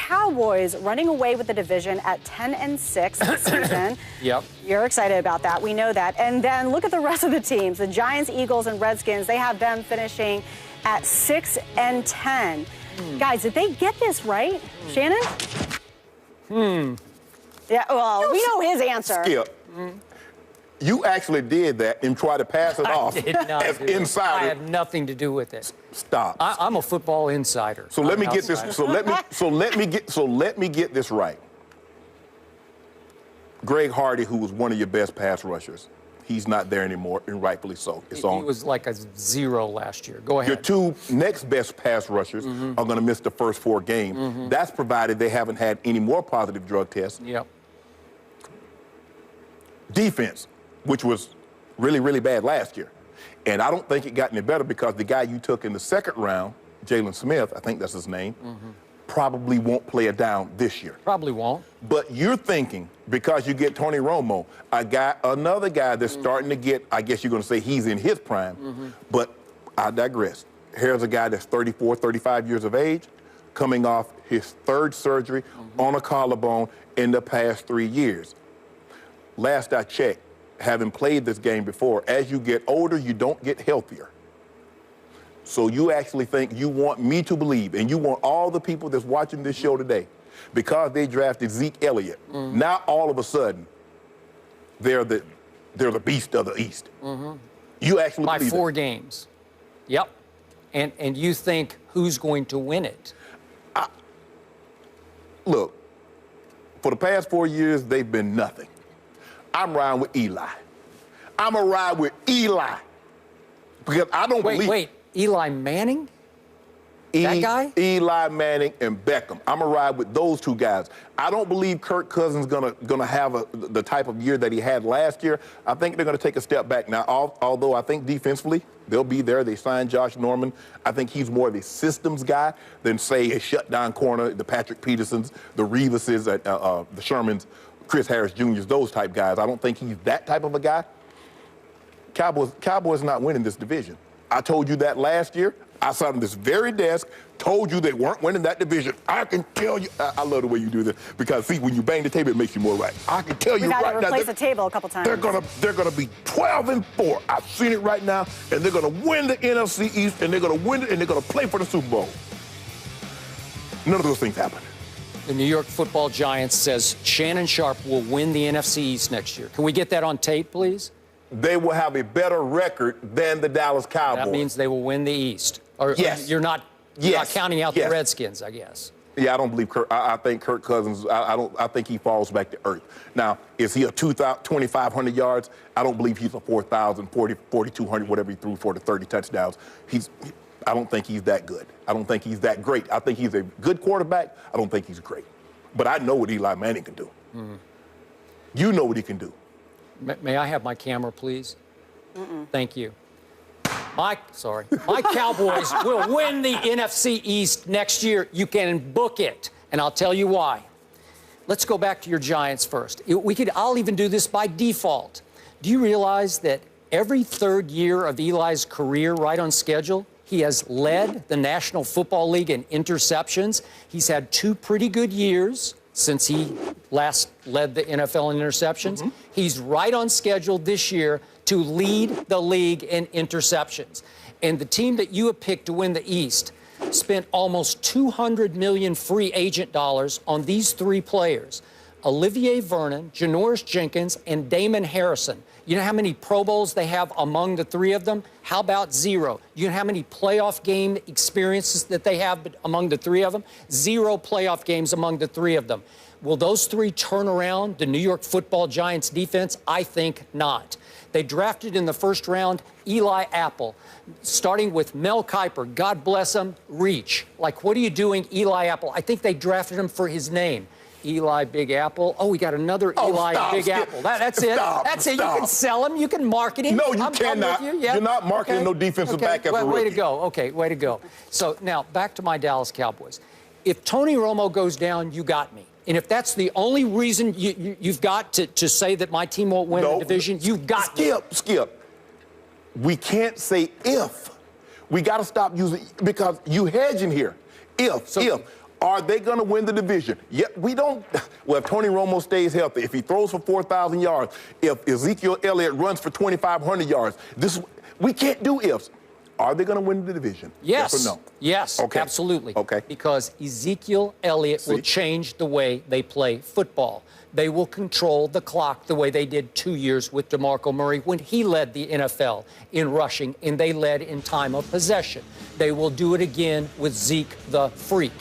Cowboys running away with the division at 10-6 this season. Yep. You're excited about that. We know that. And then look at the rest of the teams. The Giants, Eagles, and Redskins, they have them finishing at 6-10. Guys, did they get this right? Shannon? Yeah, well, we know his answer. Skip. You actually did that and tried to pass it off as insider. I have nothing to do with it. Stop. I'm a football insider. So let me get this. So let me get this right. Greg Hardy, who was one of your best pass rushers, he's not there anymore, and rightfully so. He was like a 0 last year. Go ahead. Your two next best pass rushers are going to miss the first 4 games. That's provided they haven't had any more positive drug tests. Yep. Defense, which was really, really bad last year. And I don't think it got any better because the guy you took in the second round, Jalen Smith, I think that's his name, probably won't play it down this year. Probably won't. But you're thinking, because you get Tony Romo, another guy that's starting to get, I guess you're going to say he's in his prime, but I digress. Here's a guy that's 34, 35 years of age, coming off his 3rd surgery on a collarbone in the past 3 years. Last I checked, having played this game before, as you get older, you don't get healthier. So you actually think you want me to believe, and you want all the people that's watching this show today, because they drafted Zeke Elliott, now all of a sudden, they're the beast of the East. You actually by believe 4 that? games. Yep. And you think who's going to win it? Look, for the past 4 years, they've been nothing. I'm riding with Eli. I'm going to ride with Eli. Because I don't believe... Wait, Eli Manning? That guy? Eli Manning and Beckham. I'm going to ride with those 2 guys. I don't believe Kirk Cousins gonna have the type of year that he had last year. I think they're going to take a step back. Now, although I think defensively, they'll be there. They signed Josh Norman. I think he's more of a systems guy than, say, a shutdown corner, the Patrick Petersons, the Reeveses, the Shermans, Chris Harris Jr.'s, those type guys. I don't think he's that type of a guy. Cowboys not winning this division. I told you that last year. I sat on this very desk, told you they weren't winning that division. I can tell you. I love the way you do this because, see, when you bang the table, it makes you more right. I can tell you right now. We've got to replace the table a couple times. They're gonna be 12-4. I've seen it right now, and they're gonna win the NFC East, and they're gonna win it, and they're gonna play for the Super Bowl. None of those things happen. The New York Football Giants says Shannon Sharpe will win the NFC East next year. Can we get that on tape, please? They will have a better record than the Dallas Cowboys. That means they will win the East. Or yes. You're not counting out the Redskins, I guess. Yeah, I don't believe Kirk. I think Kirk Cousins, I think he falls back to earth. Now, is he a 2,500 yards? I don't believe he's a 4,000, 4,200, whatever he threw for the 30 touchdowns. I don't think he's that good. I don't think he's that great. I think he's a good quarterback. I don't think he's great. But I know what Eli Manning can do. You know what he can do. May I have my camera, please? Thank you. My Cowboys will win the NFC East next year. You can book it, and I'll tell you why. Let's go back to your Giants first. I'll even do this by default. Do you realize that every 3rd year of Eli's career, right on schedule, he has led the National Football League in interceptions? He's had 2 pretty good years since he last led the NFL in interceptions. He's right on schedule this year to lead the league in interceptions. And the team that you have picked to win the East spent almost $200 million free agent dollars on these 3 players: Olivier Vernon, Janoris Jenkins, and Damon Harrison. You know how many Pro Bowls they have among the 3 of them? How about 0? You know how many playoff game experiences that they have among the 3 of them? 0 playoff games among the 3 of them. Will those 3 turn around the New York Football Giants defense? I think not. They drafted in the 1st round Eli Apple, starting with Mel Kiper, God bless him, reach. Like, what are you doing, Eli Apple? I think they drafted him for his name. Eli Big Apple. Oh, we got another Eli Big Apple. That's it. That's it. You can sell him. You can market him. No, you cannot. You're not marketing no defensive back as a rookie. Way to go. Okay, way to go. So now back to my Dallas Cowboys. If Tony Romo goes down, you got me. And if that's the only reason you've got to say that my team won't win the division, you've got Skip. We can't say if. We got to stop using, because you hedging here. If. Are they going to win the division? Yeah, we don't. Well, if Tony Romo stays healthy, if he throws for 4,000 yards, if Ezekiel Elliott runs for 2,500 yards, we can't do ifs. Are they going to win the division? Yes. Yes or no? Yes, okay. Absolutely. Okay. Because Ezekiel Elliott will change the way they play football. They will control the clock the way they did 2 years with DeMarco Murray when he led the NFL in rushing and they led in time of possession. They will do it again with Zeke the Freak.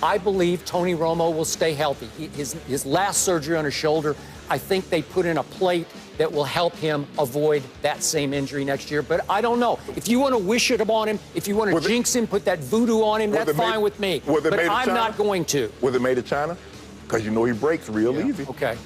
I believe Tony Romo will stay healthy. His last surgery on his shoulder, I think they put in a plate that will help him avoid that same injury next year. But I don't know. If you want to wish it on him, if you want to jinx him, put that voodoo on him, that's fine with me. But I'm not going to. Was it made of China? Because you know he breaks real easy. Okay.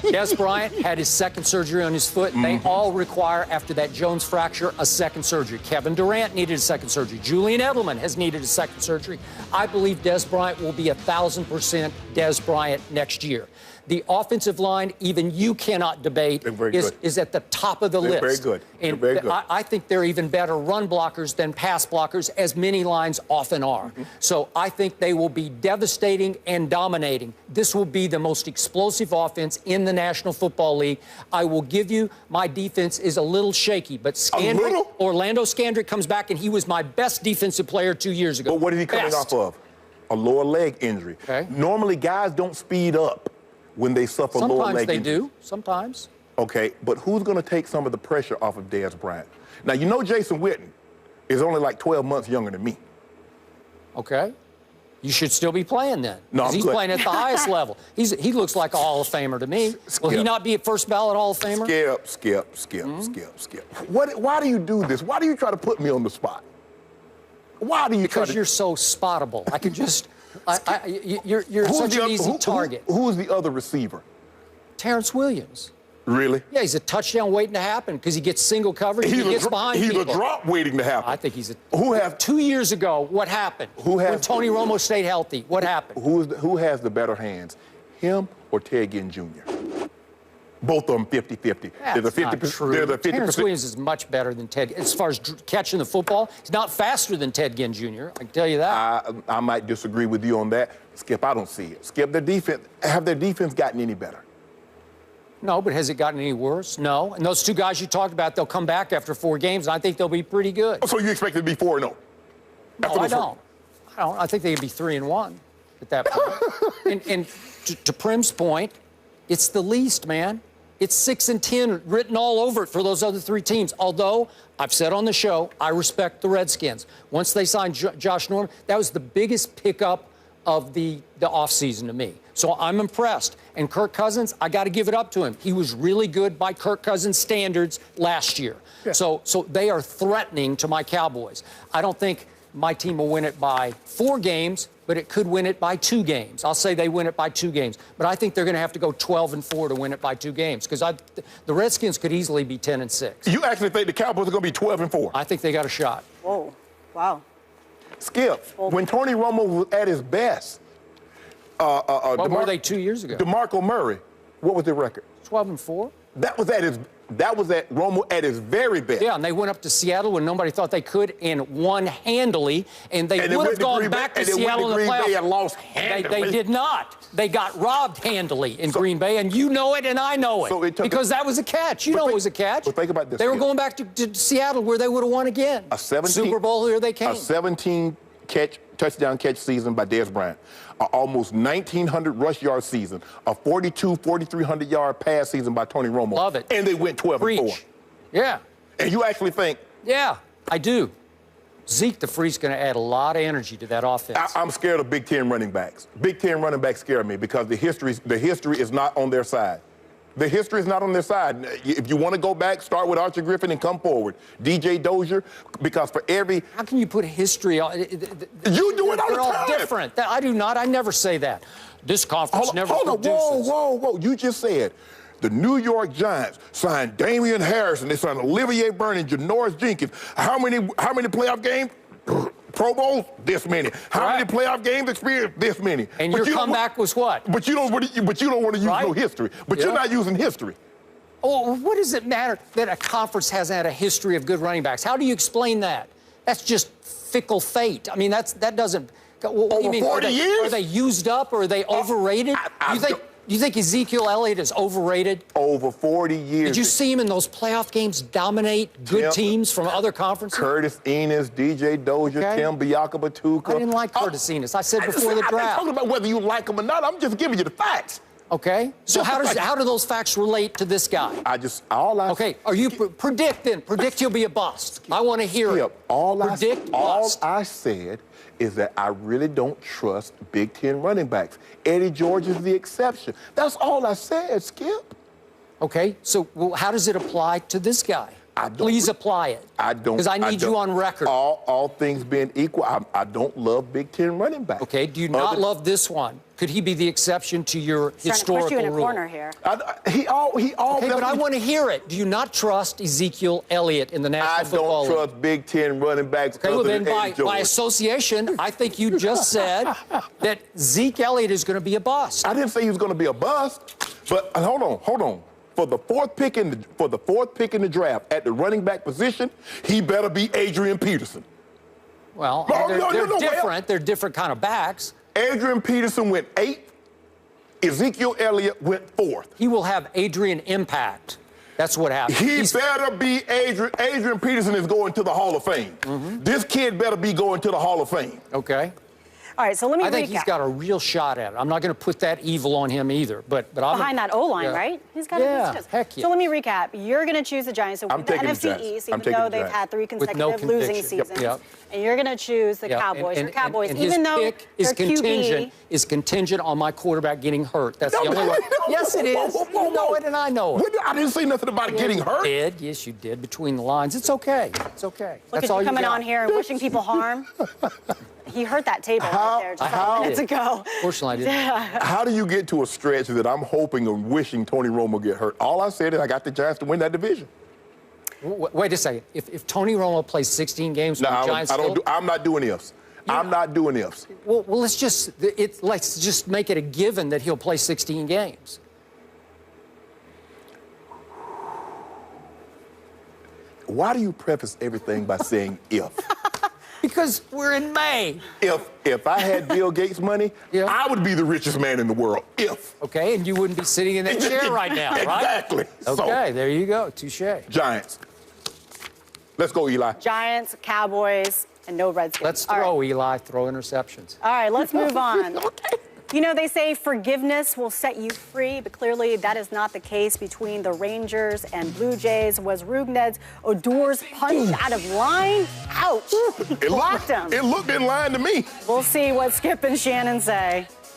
Des Bryant had his second surgery on his foot. They all require, after that Jones fracture, a second surgery. Kevin Durant needed a second surgery. Julian Edelman has needed a second surgery. I believe Des Bryant will be 1,000% Des Bryant next year. The offensive line, even you cannot debate, is at the top of the list. Very good. And very good. I think they're even better run blockers than pass blockers, as many lines often are. So I think they will be devastating and dominating. This will be the most explosive offense in the National Football League. I will give you, my defense is a little shaky, but Orlando Scandrick comes back, and he was my best defensive player 2 years ago. But what is he coming off of? A lower leg injury. Okay. Normally, guys don't speed up when they suffer lower leg injury. Sometimes they do. Sometimes. Okay, but who's going to take some of the pressure off of Des Bryant? Now, you know Jason Witten is only like 12 months younger than me. Okay. You should still be playing then. No, he's playing at the highest level. He looks like a Hall of Famer to me. Will he not be a first ballot Hall of Famer? Skip. Why do you do this? Why do you try to put me on the spot? Why do you Because you're so spottable. I can just... you're such an easy target. Who's the other receiver? Terrence Williams. Really? Yeah, he's a touchdown waiting to happen because he gets single coverage. He gets behind people. He's a drop waiting to happen. I think he's a... 2 years ago, what happened? When Tony Romo stayed healthy, what happened? Who has the better hands, him or Ted Ginn Jr.? Both of them 50-50. That's not true. Terrence Williams is much better than Ted. As far as catching the football, he's not faster than Ted Ginn Jr. I can tell you that. I might disagree with you on that. Skip, I don't see it. Skip, have their defense gotten any better? No, but has it gotten any worse? No. And those two guys you talked about, they'll come back after 4 games, and I think they'll be pretty good. So you expect it to be 4-0? No, I don't. I think they could be 3-1 at that point. and to Prim's point, it's the least, man. It's 6-10 written all over it for those other 3 teams. Although, I've said on the show, I respect the Redskins. Once they signed Josh Norman, that was the biggest pickup of the offseason to me. So I'm impressed. And Kirk Cousins, I got to give it up to him. He was really good by Kirk Cousins' standards last year. Yeah. So they are threatening to my Cowboys. I don't think my team will win it by 4 games, but it could win it by 2 games. I'll say they win it by 2 games. But I think they're going to have to go 12-4 to win it by 2 games because the Redskins could easily be 10-6. You actually think the Cowboys are going to be 12-4? I think they got a shot. Whoa. Wow. Skip, when Tony Romo was at his best, what were they 2 years ago? DeMarco Murray, what was their record? 12-4. That was at Romo at his very best. Yeah, and they went up to Seattle when nobody thought they could and won handily, and they would have gone back to Seattle in the playoffs. And lost handily. They did not. They got robbed handily in Green Bay, and you know it and I know it. Because that was a catch. You know it was a catch. But think about this. They were going back to Seattle where they would have won again. Super Bowl, here they came. A 17-catch touchdown catch season by Des Bryant, an almost 1,900 rush yard season, a 4,300 yard pass season by Tony Romo. Love it. And they went 12-4. Yeah. And you actually think? Yeah, I do. Zeke the Freak's going to add a lot of energy to that offense. I'm scared of Big Ten running backs. Big Ten running backs scare me because the history is not on their side. The history is not on their side. If you want to go back, start with Archie Griffin and come forward. DJ Dozier, because for every... How can you put history on... You do it all the time. They're all different. I do not. I never say that. This conference never produces. Whoa. You just said the New York Giants signed Damian Harrison. They signed Olivier Byrne and Janoris Jenkins. How many playoff games? Pro Bowls? This many. How many playoff games experience? This many. And your comeback was what? But you don't want to use no history. But you're not using history. Oh, what does it matter that a conference hasn't had a history of good running backs? How do you explain that? That's just fickle fate. I mean, that doesn't What do you mean? 40 years? Are they used up or are they overrated? You think Ezekiel Elliott is overrated? Over 40 years. Did you see him in those playoff games dominate good teams from other conferences? Curtis Enos, DJ Dozier, Tim Biakabatuka. I didn't like Curtis Enos. I said before the draft. I'm not talking about whether you like him or not. I'm just giving you the facts. Okay. So how do those facts relate to this guy? Okay. Are you predict then? Predict he'll be a bust. I want to hear it. All I said is that I really don't trust Big Ten running backs. Eddie George is the exception. That's all I said, Skip. Okay. So how does it apply to this guy? Please apply it. I don't. Because I need you on record. All things being equal, I don't love Big Ten running backs. Okay. Do you not love this one? Could he be the exception to your historical rule? Trying to push you in a corner here. He Okay, but I want to hear it. Do you not trust Ezekiel Elliott in the National Football League? I don't trust Big Ten running backs. Okay, well then by association, I think you just said that Zeke Elliott is going to be a bust. I didn't say he was going to be a bust, but hold on. For the fourth pick in the draft at the running back position, he better be Adrian Peterson. Well, they're different. They're different kind of backs. Adrian Peterson went 8th. Ezekiel Elliott went 4th. He will have Adrian impact. That's what happens. He better be Adrian. Adrian Peterson is going to the Hall of Fame. Mm-hmm. This kid better be going to the Hall of Fame. Okay. All right, so let me recap. I think he's got a real shot at it. I'm not going to put that evil on him either. But I'm behind that O-line, right? He's got heck yeah. So let me recap. You're going to choose the Giants to win the NFC East, even though they've had 3 consecutive losing seasons. Yep. And you're going to choose the Cowboys. Your Cowboys, and even though his their QB is contingent on my quarterback getting hurt. That's the only way. Yes, it is. You know it, and I know it. I didn't say nothing about getting hurt. You did. Yes, you did. Between the lines, it's okay. It's okay. Look at you coming on here and wishing people harm. He hurt that table right there just a couple minutes ago. Fortunately, I didn't. How do you get to a stretch that I'm hoping and wishing Tony Romo get hurt? All I said is I got the Giants to win that division. Wait a second. If Tony Romo plays 16 games with the Giants, I'm not doing ifs. I'm not doing ifs. Well, let's just make it a given that he'll play 16 games. Why do you preface everything by saying if? Because we're in May. If I had Bill Gates' money, I would be the richest man in the world. If. Okay, and you wouldn't be sitting in that chair right now, right? Exactly. Okay, there you go. Touche. Giants. Let's go, Eli. Giants, Cowboys, and no Redskins. Let's throw, Eli. Throw interceptions. All right, let's move on. Okay. You know, they say forgiveness will set you free, but clearly that is not the case between the Rangers and Blue Jays. Was Rougned Odor's punch out of line? Ouch. Blocked him. It looked in line to me. We'll see what Skip and Shannon say.